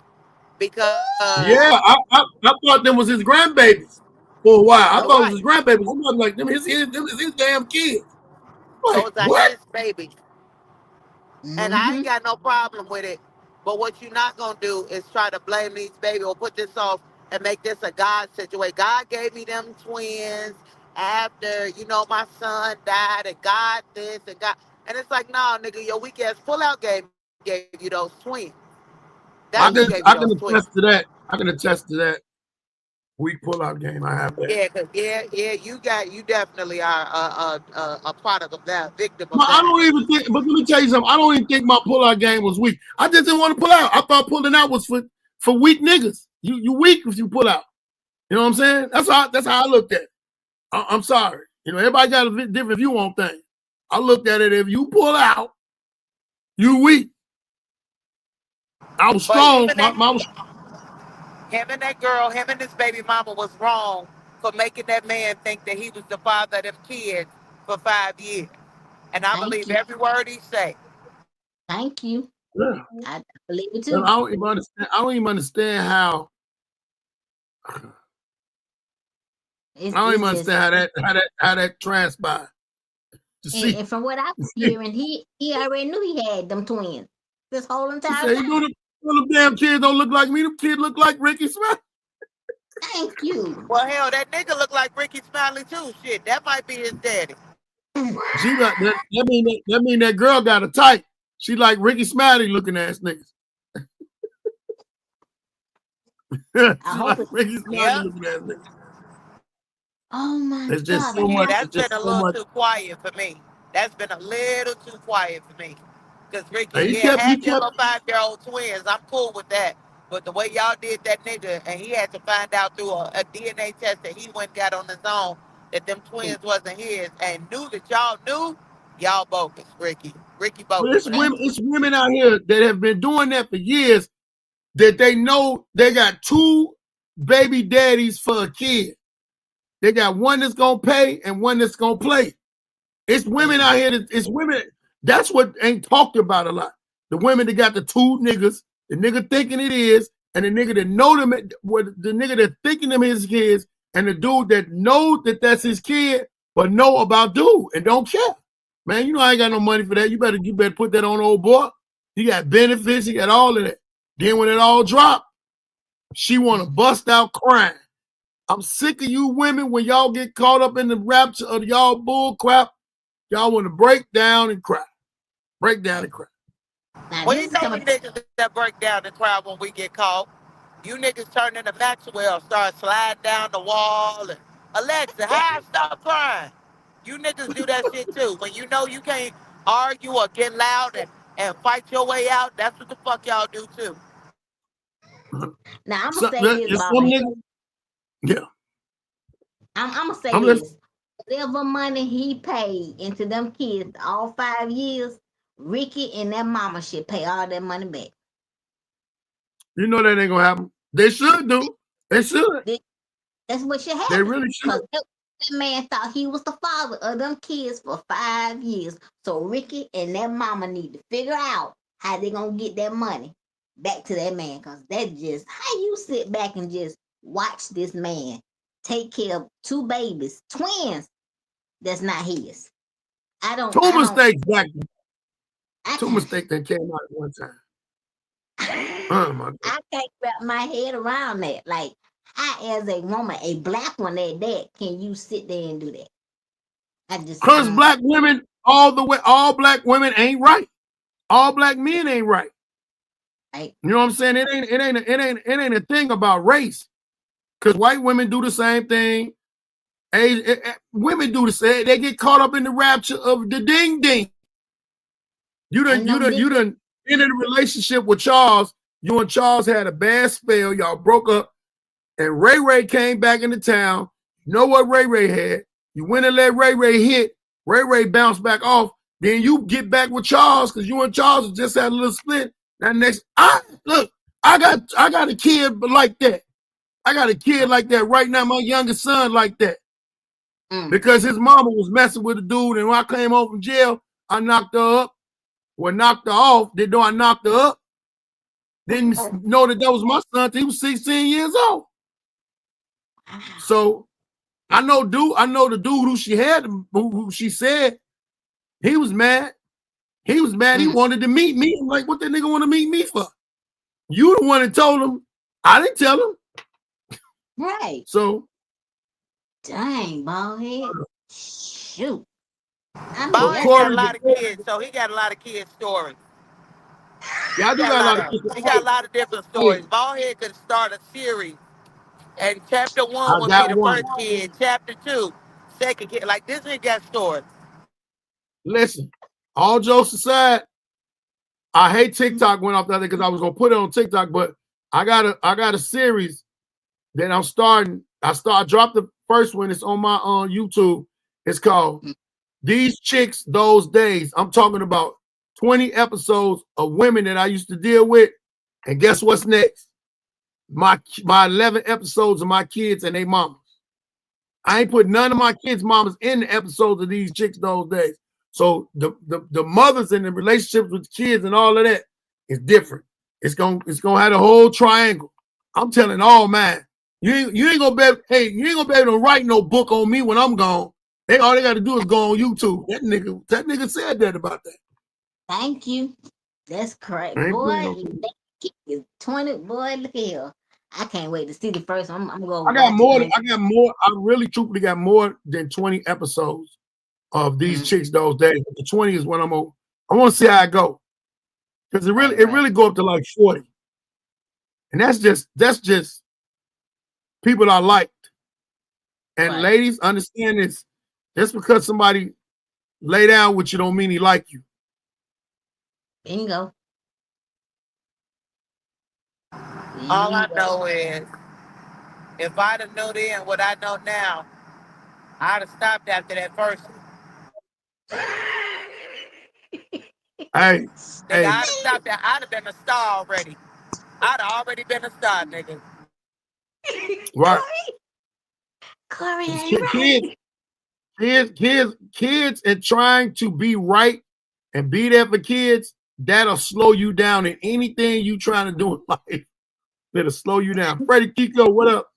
Because Yeah, I thought them was his grandbabies for a while. I thought it was right, his grandbabies. I'm not like them is his damn kids. Like those are what? his babies. And I ain't got no problem with it. But what you're not going to do is try to blame these babies or put this off and make this a God situation. God gave me them twins after, my son died, and God this and God. And it's like, no, nigga, your weak ass pull-out game gave you those twins. I That's who can gave you I can those twins. attest to that. I can attest to that. Weak pull-out game. I have that. Yeah, cause you definitely are a product of that, victim of But I that. don't even think. But let me tell you something. I don't even think my pull-out game was weak. I just didn't want to pull out. I thought pulling out was for weak niggas. You weak if you pull out. You know what I'm saying? That's how I looked at it. I'm sorry. Everybody got a different view on things. I looked at it. If you pull out, you weak. I was But strong. even him and that girl, him and his baby mama was wrong for making that man think that he was the father of them kids for 5 years. And I Thank believe you. every word he say. Thank you. Yeah. I believe it And too. I don't even understand. I don't even understand how. I don't It's even just understand how that transpired. To see, and from what I was hearing, he already knew he had them twins this whole he entire said, "You know time. them damn kids don't look like me. Them kids look like Ricky Smith." Thank you. Well, hell, that nigga look like Ricky Smiley too. Shit, that might be his daddy. She got that mean that girl got a type. She like Ricky Smiley looking ass niggas. I She hope like it. Ricky Smiley Yeah. looking ass niggas. Oh my It's just God! so I'm Yeah, much. like, that's It's been just a so little much. too quiet for me. That's been a little too quiet for me. Because Ricky, And yeah, he have your kept. little 5-year-old twins. I'm cool with that. But the way y'all did that nigga, and he had to find out through a DNA test that he went and got on his own that them twins wasn't his, and knew that y'all knew, y'all bogus, Ricky. Ricky But bogus for that. it's women out here that have been doing that for years that they know they got two baby daddies for a kid. They got one that's gonna pay and one that's gonna play. It's women out here. It's women. That's what ain't talked about a lot. The women that got the two niggas, the nigga thinking it is, and the nigga that know them, the nigga that thinking them his kids, and the dude that know that that's his kid, but know about dude and don't care. Man, I ain't got no money for that. You better put that on old boy. He got benefits. He got all of that. Then when it all dropped, she want to bust out crying. I'm sick of you women when y'all get caught up in the rapture of y'all bull crap. Y'all want to break down and cry. Break down and cry. now We this is know the coming. niggas that break down and cry when we get caught. You niggas turn into Maxwell, start sliding down the wall. And Alexa, hi, stop crying. You niggas do that shit too. When you know you can't argue or get loud and fight your way out, that's what the fuck y'all do too. Now I'm gonna So, say this, it's some Baldhead. niggas. Yeah. I'm gonna say I'm listening. this. Whatever money he paid into them kids all 5 years, Ricky and that mama should pay all that money back. You know that ain't gonna happen. They should do. They should. That's what should They happen. really should. Because that man thought he was the father of them kids for 5 years. So Ricky and that mama need to figure out how they gonna get that money back to that man? Cause that just how you sit back and just watch this man take care of two babies, twins that's not his. I don't Two I don't mistakes back. I Two can't mistakes that came out at one time. Oh my God. I can't wrap my head around that. Like how as a woman, a black one at that, can you sit there and do that? I Cause don't black women, all black women ain't right. All black men ain't right. like You know what I'm saying? It ain't a thing about race. Cause white women do the same thing. Women do the same. They get caught up in the rapture of the ding ding. You done, ain't you no done, you difference. done ended a relationship with Charles. You and Charles had a bad spell. Y'all broke up, and Ray Ray came back into town. You know what Ray Ray had? You went and let Ray Ray hit. Ray Ray bounced back off. Then you get back with Charles because you and Charles just had a little split. That next, I got a kid like that. I got a kid like that right now. My youngest son like that Mm. because his mama was messing with a dude, and when I came home from jail, I knocked her up. Well, knocked her off. Didn't know I knocked her up. Didn't know that was my son till he was 16 years old. So I know the dude who she had, who she said, he was mad. He was mad. He Mm. wanted to meet me. I'm like, what that nigga want to meet me for? You the one that told him. I didn't tell him. Right. So Dang, Baldhead. Shoot. I mean, but that's Baldhead got a Correy, lot of kids, so he got a lot of kid stories. yeah, I He do got a got a lot lot of of kids. he got a lot of different Hey, stories. Baldhead could start a series, and chapter one I would be got the one. first kid, chapter two, second kid. Like this nigga got stories. Listen, all jokes aside, I hate TikTok went off the other because I was gonna put it on TikTok, but I got a series that I'm starting. I dropped the first one. It's on my YouTube. It's called These Chicks Those Days. I'm talking about 20 episodes of women that I used to deal with. And guess what's next? My 11 episodes of my kids and their mamas. I ain't put none of my kids' mamas in the episodes of These Chicks Those Days. So the mothers and the relationships with the kids and all of that is different. It's gonna have a whole triangle. I'm telling all mine. You ain't gonna you ain't gonna be able to write no book on me when I'm gone. All they gotta do is go on YouTube. That nigga said that about that. thank you. That's correct. I ain't playing Boy, no you game. think is 20, boy, look at here. I can't wait to see the first one. I'm gonna I got watch it more. when I got more. I really truthfully got more than 20 episodes of These mm, Chicks Those Days. But the 20 is when I'm on. I want to see how I go. Because right, it right, really go up to like 40. And that's just people I liked. And right. ladies, understand this. Just because somebody lay down with you don't mean he like you. Bingo. All I Bingo. know is if I'd have known then what I know now, I'd have stopped after that first one. Hey, Nigga, hey, I'd have stopped there. I'd have been a star already. I'd have already been a star, nigga. right. Corey, Corey ain't Kids, right. kids, and trying to be right and be there for kids, that'll slow you down in anything you trying to do in life. It'll slow you down. Freddie Kiko, what up?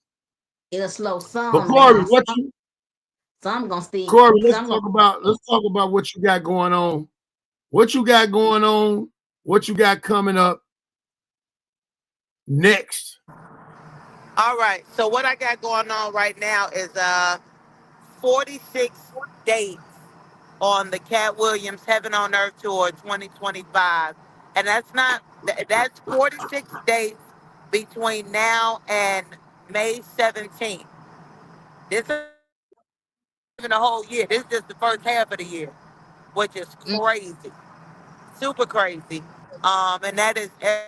It'll slow But some Corey, down. Some gonna still Corey, let's some gonna talk about what you got going on. What you got going on? What you got coming up next? All right. So what I got going on right now is 46 dates on the Cat Williams Heaven on Earth Tour 2025. And that's 46 dates between now and May 17th. This isn't even the whole year. This is just the first half of the year, which is mm, crazy. Super crazy. And that is every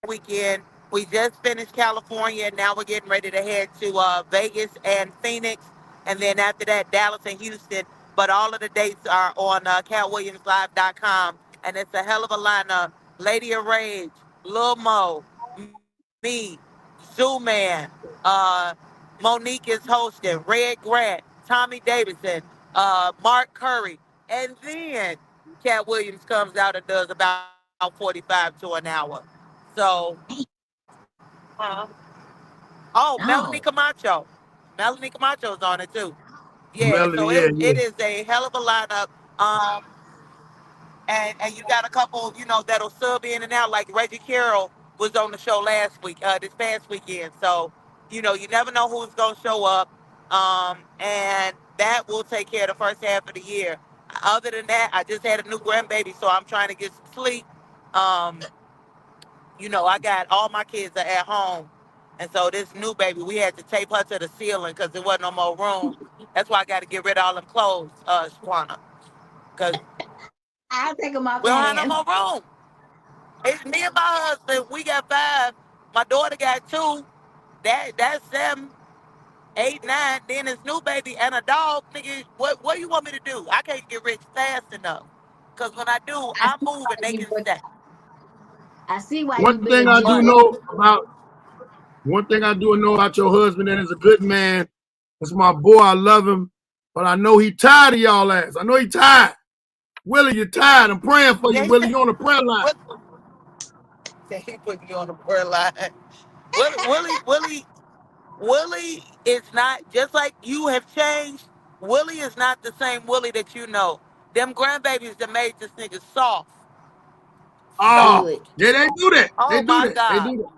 weekend. We just finished California, and now we're getting ready to head to Vegas and Phoenix, and then after that, Dallas and Houston. But all of the dates are on CatWilliamsLive.com, and it's a hell of a lineup. Lady of Rage, Lil Mo, me, Zoo Man, Monique is hosting, Red Grant, Tommy Davidson, Mark Curry, and then Cat Williams comes out and does about 45 to an hour. So, uh, oh, Melanie No. Camacho. Melanie Camacho's on it too. Yeah, so Melanie, yeah, it yeah. is a hell of a lineup. Um, and you got a couple, that'll sub in and out. Like Reggie Carroll was on the show last week, this past weekend. So, you never know who's gonna show up. And that will take care of the first half of the year. Other than that, I just had a new grandbaby, so I'm trying to get some sleep. Um, I got all my kids are at home. And so this new baby, we had to tape her to the ceiling because there wasn't no more room. That's why I got to get rid of all them clothes, Shaquana, because I'll take them off we your don't have no hands. more room. It's me and my husband. We got five. My daughter got two. That's seven, eight, nine. Then this new baby and a dog. Nigga, what you want me to do? I can't get rich fast enough. Cause when I do, I I see move why and they you can been, stay. I see why One you thing been I do But just know about one thing I do know about your husband, that is a good man. That's my boy. I love him. But I know he tired of y'all ass. I know he tired. Willie, you're tired. I'm praying for you, yeah, he Willie. said, You're on the prayer line. what? He put me on the prayer line. Willie is not, just like you have changed. Willie is not the same Willie that you know. Them grandbabies that made this nigga soft, Oh, soft. good. yeah, they do that. They Oh do my that. They God, do that.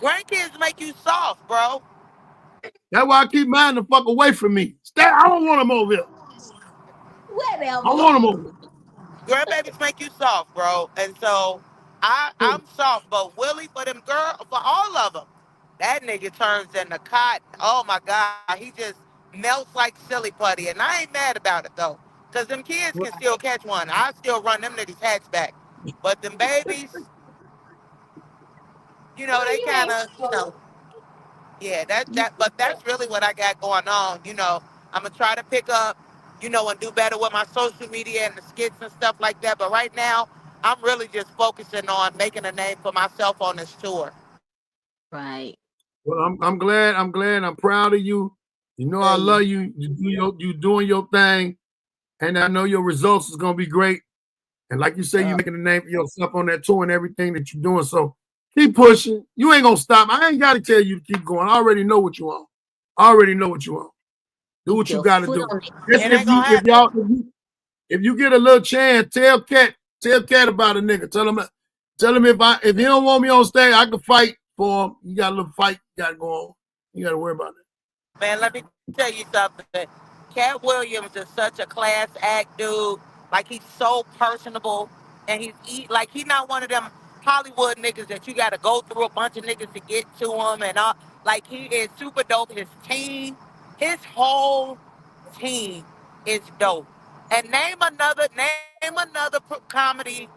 grandkids make you soft, bro. That's why I keep mine the fuck away from me. Stay. I don't want them over here. I Whatever. want them over here. Grandbabies make you soft, bro. And so I'm soft, but Willie for them girl, for all of them, that nigga turns into cotton. Oh my God, he just melts like silly putty, and I ain't mad about it though, cause them kids can still catch one. I still run them niggas hats back, but them babies, Well, they you kind ain't of, wrong. yeah, You but that's really what I got going on. I'm gonna try to pick up, and do better with my social media and the skits and stuff like that. But right now, I'm really just focusing on making a name for myself on this tour. right. Well, I'm glad. I'm glad. I'm proud of you. You know I Love love you. you. You doing your thing, and I know your results is gonna be great. And like you say, you Uh, making a name for yourself on that tour and everything that you're doing. So keep pushing. You ain't gonna stop. I ain't gotta tell you to keep going. I already know what you want. I already know what you want. Do keep what you your gotta foot do. on it. Just It ain't gonna happen. if you get a little chance, tell Cat about a nigga. Tell him if he don't want me on stage, I can fight for him. You got a little fight you gotta go on. You gotta worry about it. Man, let me tell you something. Cat Williams is such a class act dude. Like he's so personable, and like he's not one of them Hollywood niggas that you got to go through a bunch of niggas to get to him and all. Like he is super dope. His whole team is dope. And name another comedy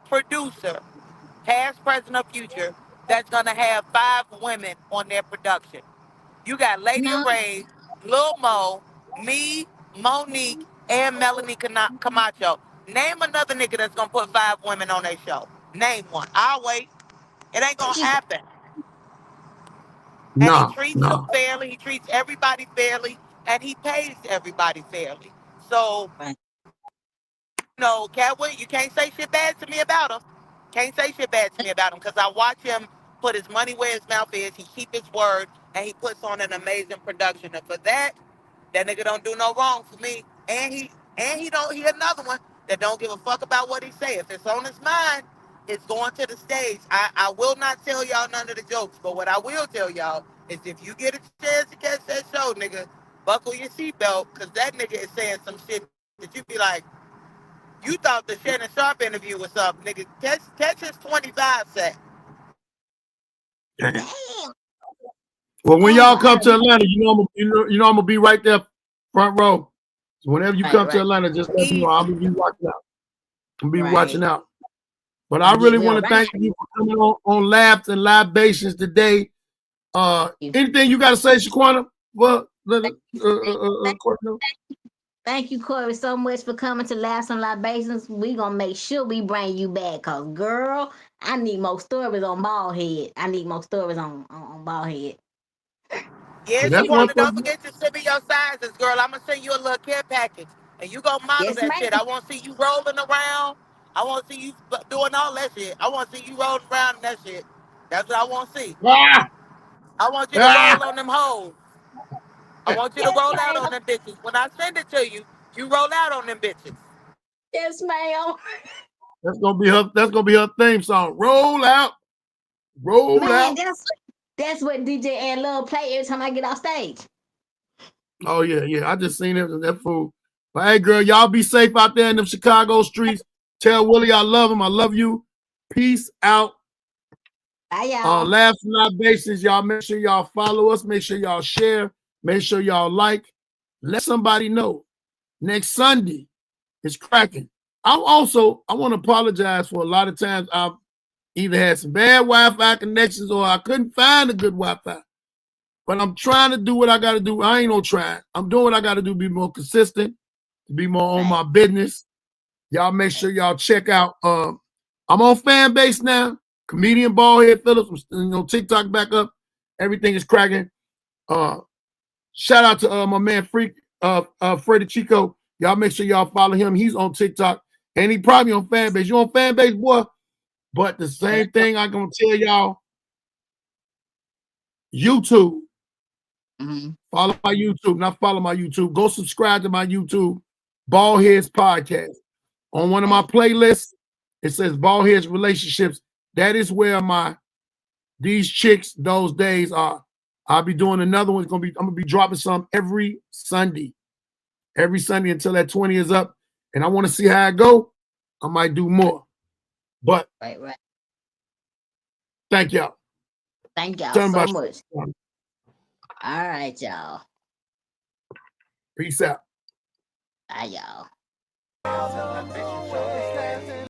producer, past, present, or future, that's gonna have 5 women on their production. You got Lady No, Ray, Lil Mo, me, Monique, and Melanie Camacho. Name another nigga that's gonna put 5 women on their show. Name one. I'll wait. It ain't gonna just happen. And he No, treats them no. fairly. He treats everybody fairly, and he pays everybody fairly. So, right. Cat Williams, you can't say shit bad to me about him. Can't say shit bad to me about him because I watch him put his money where his mouth is. He keep his word, and he puts on an amazing production. And for that, that nigga don't do no wrong for me. He another one that don't give a fuck about what he say. If it's on his mind, it's going to the stage. I will not tell y'all none of the jokes, but what I will tell y'all is if you get a chance to catch that show, nigga, buckle your seatbelt, cause that nigga is saying some shit that you be like, you thought the Shannon Sharp interview was up, nigga. Catch his 25 set. Damn. Damn. Well, when Oh, y'all come to Atlanta, I'm gonna be right there front row. So whenever you right, come to right, Atlanta, just let me know. Easy. I'll be watching out. I'll be watching right. out. But I I'm really getting want real to right. thank you for coming on Labs and Libations today. Anything you got to say, Shaquana? Well, Courtney? Thank you, Corey, so much for coming to Laughs and Libations. We gonna make sure we bring you back, cause girl, I need more stories on Baldhead. I need more stories on Baldhead. Yeah, Yeah, that's one Shaquana, thing. don't forget to send me your sizes, girl. I'm gonna send you a little care package, and you go model Yes, that ma'am. shit. I want to see you rolling around. I want to see you doing all that shit. I want to see you rolling around in that shit. That's what I want to see. Ah, I want you to ah. roll on them hoes. I want you to Yes, roll out ma'am. on them bitches. When I send it to you, you roll out on them bitches. Yes, ma'am. That's gonna be her. That's gonna be her theme song. Roll out, roll Man, out. that's what DJ and Love play every time I get off stage. Oh yeah, yeah. I just seen it. That fool. But hey, girl, y'all be safe out there in them Chicago streets. Tell Willie I love him. I love you. Peace out. Bye, y'all. Laughs and Libations. Y'all make sure y'all follow us. Make sure y'all share. Make sure y'all like. Let somebody know. Next Sunday is cracking. I want to apologize for a lot of times I've either had some bad Wi-Fi connections or I couldn't find a good Wi-Fi. But I'm trying to do what I got to do. I ain't no trying. I'm doing what I got to do to be more consistent, to be more on my business. Y'all make sure y'all check out. I'm on fan base now. Comedian Baldhead Phillips, TikTok back up. Everything is cracking. Shout out to my man Freddie Chico. Y'all make sure y'all follow him. He's on TikTok and he probably on fan base. You on fan base, boy? But the same thing I'm gonna tell y'all. YouTube. Mm-hmm. Follow my YouTube, not follow my YouTube. Go subscribe to my YouTube, Baldheads Podcast. On one of my playlists, it says Baldheads Relationships. That is where these chicks, those days are. I'll be doing another one. I'm gonna be dropping some every Sunday. Every Sunday until that 20 is up. And I want to see how I go. I might do more. But right. thank y'all. Thank y'all so much. All right, y'all. Peace out. Bye, y'all.